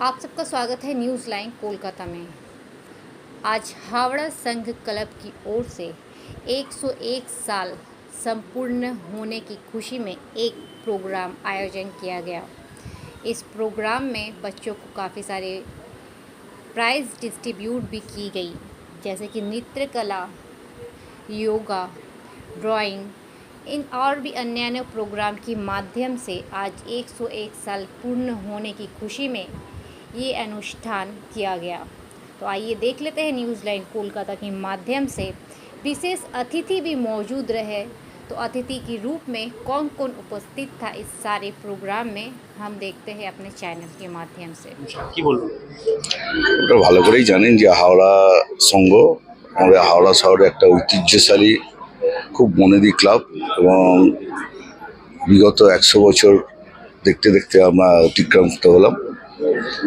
आप सबका स्वागत है न्यूज़ लाइन कोलकाता में। आज हावड़ा संघ क्लब की ओर से 101 साल संपूर्ण होने की खुशी में एक प्रोग्राम आयोजन किया गया। इस प्रोग्राम में बच्चों को काफ़ी सारे प्राइज़ डिस्ट्रीब्यूट भी की गई, जैसे कि नृत्य कला, योगा, ड्राइंग, इन और भी अन्य प्रोग्राम के माध्यम से आज 101 साल पूर्ण होने की खुशी में ये अनुष्ठान किया गया। तो आइए देख लेते हैं न्यूज़ लाइन कोलकाता के माध्यम से विशेष अतिथि भी मौजूद रहे, तो अतिथि के रूप में कौन कौन उपस्थित था इस सारे प्रोग्राम में, हम देखते हैं अपने चैनल के माध्यम से। কি বলবো আপনারা ভালো করেই জানেন যে হাওড়া সংঘ আমাদের হাওড়া শহরে একটা ঐতিহ্যশালী খুব মনেদি ক্লাব এবং বিগত 100 বছর দেখতে দেখতে আমরা অতিক্রান্ত হলাম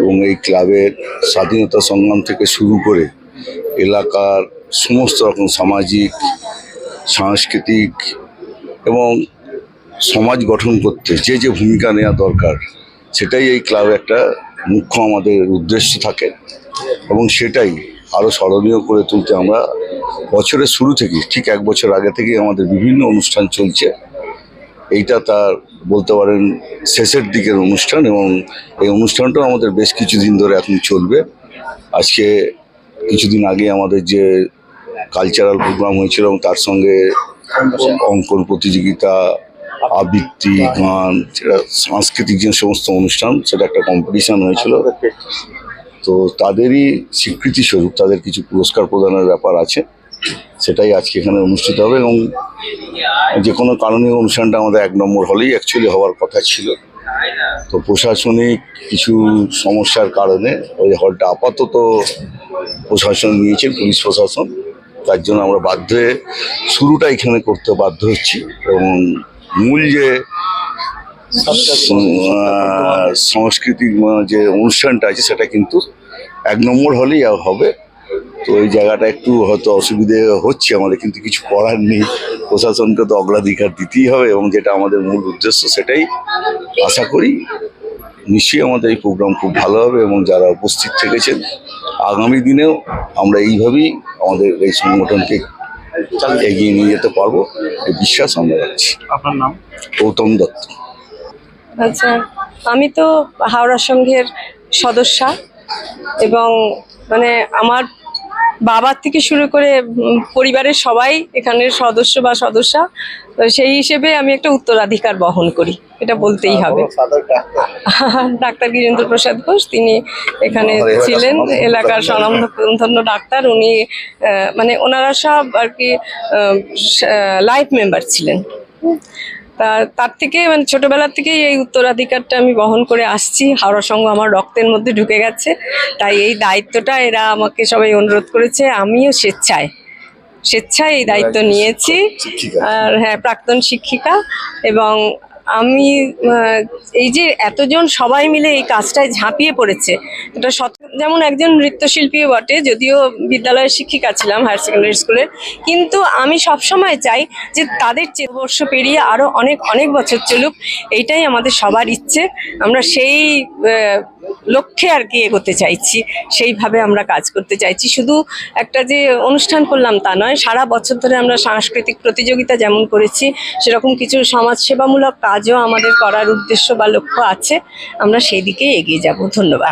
এবং এই ক্লাবের স্বাধীনতা সংগ্রাম থেকে শুরু করে এলাকার সমস্ত রকম সামাজিক, সাংস্কৃতিক এবং সমাজ গঠন করতে যে যে ভূমিকা নেওয়া দরকার সেটাই এই ক্লাবে একটা মুখ্য আমাদের উদ্দেশ্য থাকে এবং সেটাই আরও স্মরণীয় করে তুলতে আমরা বছরের শুরু থেকেই ঠিক 1 বছর আগে থেকেই আমাদের বিভিন্ন অনুষ্ঠান চলছে। এইটা তার বলতে পারেন শেষের দিকের অনুষ্ঠান এবং এই অনুষ্ঠানটাও আমাদের বেশ কিছুদিন ধরে এখন চলবে। আজকে কিছুদিন আগে আমাদের যে কালচারাল প্রোগ্রাম হয়েছিল এবং তার সঙ্গে অঙ্কন প্রতিযোগিতা, আবৃত্তি, গান, সেটা সাংস্কৃতিক যে সমস্ত অনুষ্ঠান সেটা একটা কম্পিটিশান হয়েছিল। তো তাদেরই স্বীকৃতি স্বরূপ তাদের কিছু পুরস্কার প্রদানের ব্যাপার আছে, সেটাই আজকে এখানে অনুষ্ঠিত হবে এবং যে কোনো কারণে অনুষ্ঠানটা আমাদের 1 নম্বর হলেই অ্যাকচুয়ালি হওয়ার কথা ছিল। তো প্রশাসনিক কিছু সমস্যার কারণে ওই হলটা আপাতত প্রশাসন নিয়েছেন, পুলিশ প্রশাসন, তার জন্য আমরা বাধ্য হয়ে শুরুটা এখানে করতে বাধ্য হচ্ছি এবং মূল যে সাংস্কৃতিক যে অনুষ্ঠানটা আছে সেটা কিন্তু 1 নম্বর হলেই হবে। তো এই জায়গাটা একটু হয়তো অসুবিধে হচ্ছে আমাদের, কিন্তু কিছু করার নেই, প্রশাসনকে তো অগ্রাধিকার দিতেই হবে এবং যেটা আমাদের মূল উদ্দেশ্য সেটাই আশা করি নিশ্চয়ই আমাদের এই প্রোগ্রাম খুব ভালো হবে এবং যারা উপস্থিত থেকেছেন আগামী দিনেও আমরা এইভাবেই আমাদের এই সংগঠনকে এগিয়ে নিয়ে যেতে পারবো এই বিশ্বাস আমরা রাখছি। আপনার নাম? গৌতম দত্ত। আচ্ছা, আমি তো হাওড়া সংঘের সদস্যা এবং মানে আমার বাবার থেকে শুরু করে পরিবারের সবাই এখানের সদস্য বা সদস্যা, সেই হিসেবে আমি একটা উত্তরাধিকার বহন করি, এটা বলতেই হবে। ডাক্তার গিরেন্দ্র প্রসাদ ঘোষ, তিনি এখানে ছিলেন, এলাকার স্বনামধন্য ডাক্তার। উনি মানে ওনারা সব আর কি লাইফ মেম্বার ছিলেন। তার থেকে মানে ছোটবেলার থেকেই এই উত্তরাধিকারটা আমি বহন করে আসছি। হাওড়া সংঘ আমার রক্তের মধ্যে ঢুকে গেছে, তাই এই দায়িত্বটা এরা আমাকে সবাই অনুরোধ করেছে, আমিও স্বেচ্ছায় এই দায়িত্ব নিয়েছি। আর হ্যাঁ, প্রাক্তন শিক্ষিকা এবং আমি এই যে এতজন সবাই মিলে এই কাজটায় ঝাঁপিয়ে পড়েছে, এটা যেমন একজন নৃত্যশিল্পীও বটে, যদিও বিদ্যালয়ের শিক্ষিকা ছিলাম হায়ার সেকেন্ডারি স্কুলের, কিন্তু আমি সবসময় চাই যে তাদের বর্ষ পেরিয়ে আরও অনেক অনেক বছর চলুক, এইটাই আমাদের সবার ইচ্ছে। আমরা সেই লক্ষ্যে আর কি এগোতে চাইছি, সেইভাবে আমরা কাজ করতে চাইছি। শুধু একটা যে অনুষ্ঠান করলাম তা নয়, সারা বছর ধরে আমরা সাংস্কৃতিক প্রতিযোগিতা যেমন করেছি, সেরকম কিছু সমাজসেবামূলক কাজও আমাদের করার উদ্দেশ্য বা লক্ষ্য আছে। আমরা সেই দিকেই এগিয়ে যাব। ধন্যবাদ।